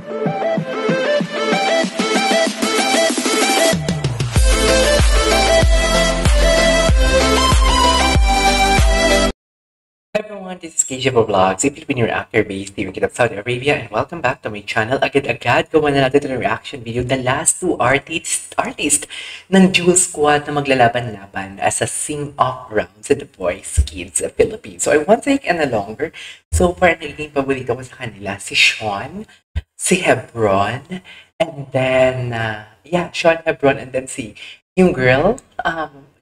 Hi everyone, this is KJV Vlogs, a Filipino reactor based here in Saudi Arabia, and welcome back to my channel. Agad-agad, gawa na natin itong reaction video, the last two artists ng Jewel Squad na maglalaban-laban as a sing-off round sa The Voice Kids Philippines. So I won't take any longer. So far, naging paborito ko sa kanila si Sean, si Hebron, and then, Sean, Hebron, and then yung girl,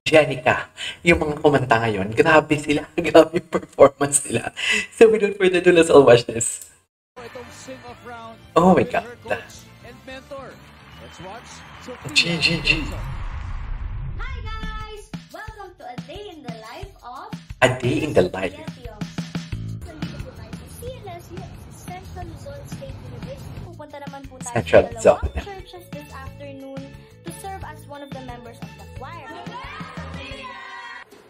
Jenica, yung mga kumanta ngayon, grabe sila, grabe yung performance nila. So without further ado, let's all watch this. Oh my God. GGG. Hi guys! Welcome to A Day in the Life of... A Day in the Life. Nandito po tayo sa CLSU, Central Luzon State University. Pupunta naman po tayo Central sa Zone. dalawang churches this afternoon to serve as one of the members of the choir.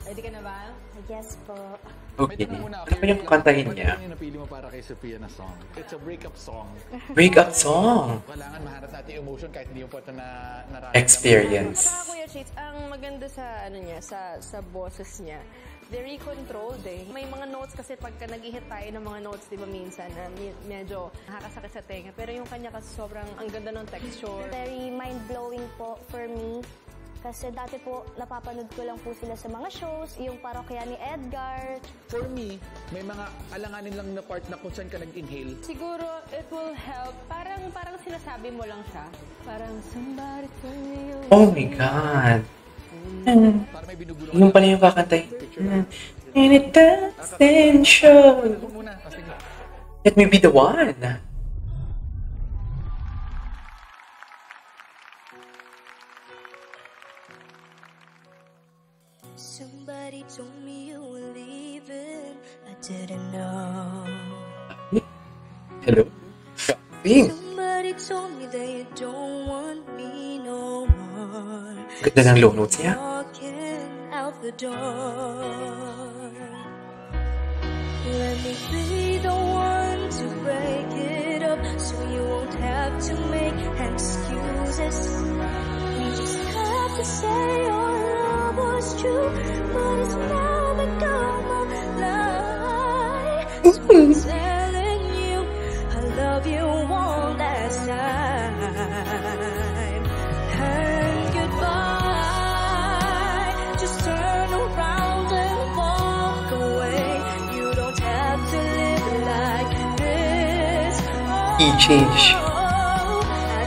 Ready ka na ba? Yes po. Okay. Ano ba yung kantahin niya? Ano yung napili mo para kay Sophia na song? It's a breakup song. Breakup song! Kailangan maharap natin yung emotion kahit hindi mo pa ito nararamdaman. Experience. Saka Kuya Chits, ang maganda sa ano niya, sa boses niya, very controlled eh. May mga notes kasi pagka nag-hit tayo ng mga notes, di ba minsan, na medyo nakakasakit sa tenga. Pero yung kanya kasi sobrang ang ganda ng texture. Very mind-blowing po for me. Kasi dati po, napapanood ko lang po sila sa mga shows, yung parokya ni Edgar. For me, may mga alanganin lang na part na kung saan ka nag-inhale. Siguro, it will help. Parang sinasabi mo lang siya. Parang, somebody tell me you... Oh my God! Para may binubulong Yung pala yung kakantahin. And it doesn't show. muna. Sige. Let me be the one. Somebody told me you were leaving, I didn't know. Hello? Sing! Somebody told me that you don't want me no more. Ganda ng low notes niya. Walking out the door. Let me be the one to break it up, so you won't have to make excuses. We just have to say our love was true, but it's now become a lie. So I'm telling you, I love you one last time. And goodbye. Just turn around and walk away. You don't have to live like this. Key change. I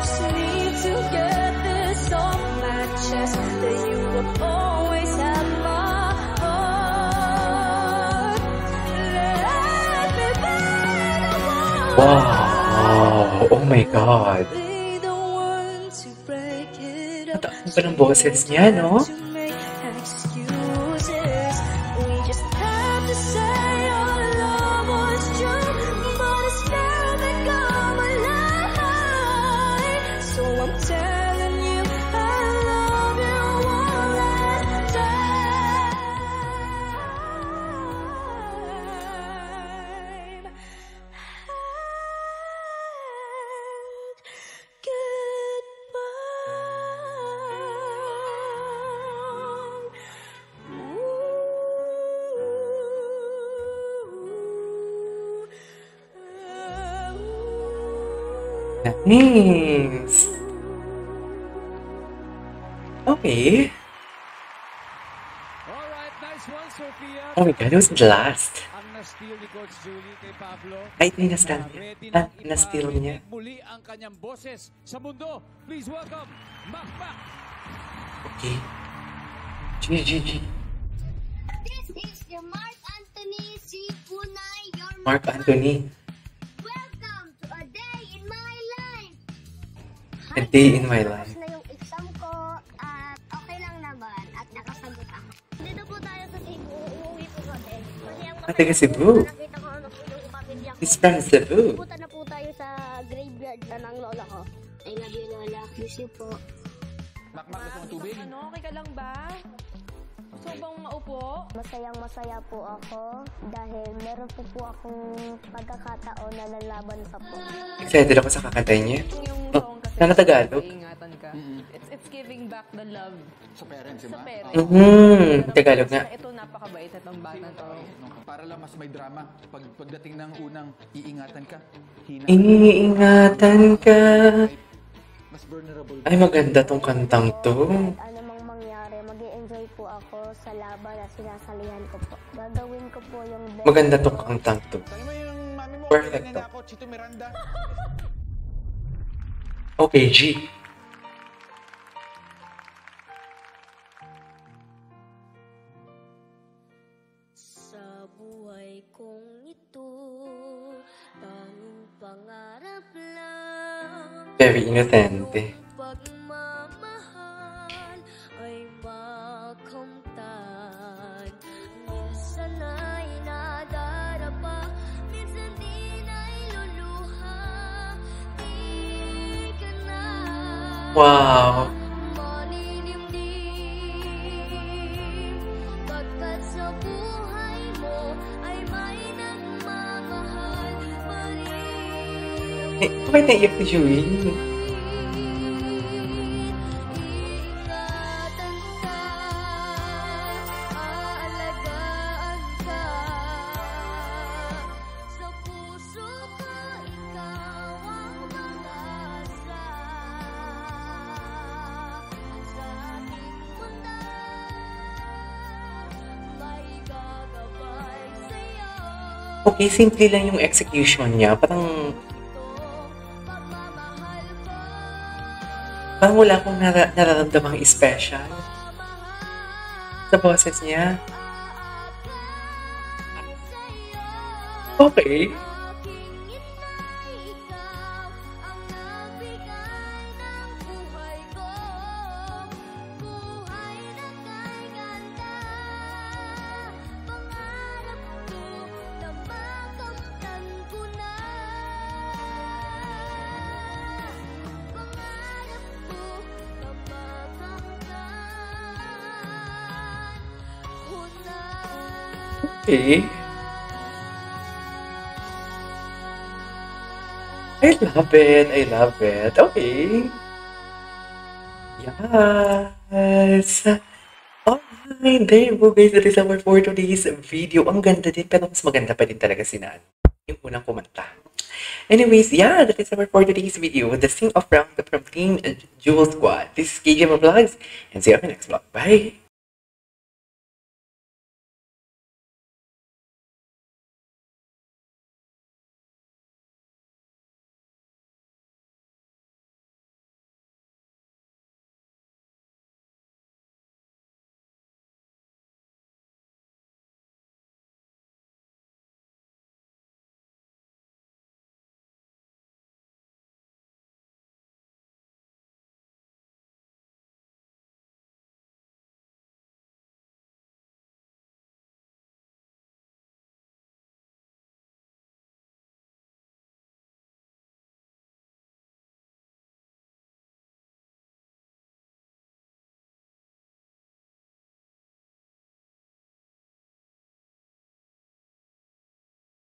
just need to get this off my chest, that you will always have my heart. Let me be the one. Wow! Oh my God! Be the one to break it up. Mataas pa ng boses niya, no? To make excuses. We just have to say our love was true, but it's now become a lie. So I'm telling you, I love you one last time. Nice! Okay. Alright, nice one, Sophia. Oh my God, it was the last. Ang na-steal ni Coach Julie kay Pablo. Ay, ito yung na-steal niya. Ready Ah, na na-steal niya. iparinig muli ang kanyang boses sa mundo. Please welcome, Makmak. Okay. GGG. This is your Mark Anthony C. Punay, your Mark Anthony. Welcome to A Day in My Life. A Day in My Life. Tapos na yung exam ko at okay lang naman at nakasagot ako. Dito po tayo sa Cebu. Uuwi po kami. Kasi ang Ah, taga Cebu. nakita ko ano po yung pamilya ko. He's from Cebu. Punta na po tayo sa graveyard ng lola ko. I love you, lola. Miss you po. Makmak gusto ng tubig? Ano, okay ka lang ba? Gusto bang maupo? Masayang-masaya po ako dahil meron po akong pagkakataon na lalaban pa po. Excited ako sa kakantay niya. Yung Oh, song kasi. sana Tagalog? Ingatan ka. It's giving back the love Sa parents, di sa ba? parents. Mhm, Tagalog nga. Ito napakabait itong bata to. Para lang mas may drama. Pagdating ng unang iingatan ka, Iniingatan ka. mas vulnerable. Ay, maganda tong kantang to. Kahit anumang mangyari, mag-i-enjoy po ako sa laban na sinasalihan ko po. Gagawin ko po yung best. Maganda tong kantang to. Sabi mo yung mami mo, Perfect ganyan to. ako, Chito Miranda. Okay, G. Sa buhay kong ito, tanging pangarap lang. Very innocent. Pagmamahal ay makamtan. Minsan ay nadarapa, minsan din ay luluha. Di ka na Wow. manilimdim. Pagkat sa buhay mo ay may nagmamahal pa rin. Bakit naiyak si Chewie? Ingatan ka, aalagaan ka. Sa puso ko, ikaw ang mag-asa. Sa ating mundan, may gagabay sa'yo. Okay, simple lang yung execution niya. Parang wala akong nararamdamang special sa boses niya. Okay. Okay. I love it. I love it. Okay. Yes. Alright, there you go guys. That is our for today's video. Ang ganda din, pero mas maganda pa din talaga si Nan. Yung unang kumanta. Anyways, yeah, that is our for today's video. The sing of round from Team Jewel Squad. This is KJ Vlogs, and see you on the next vlog. Bye!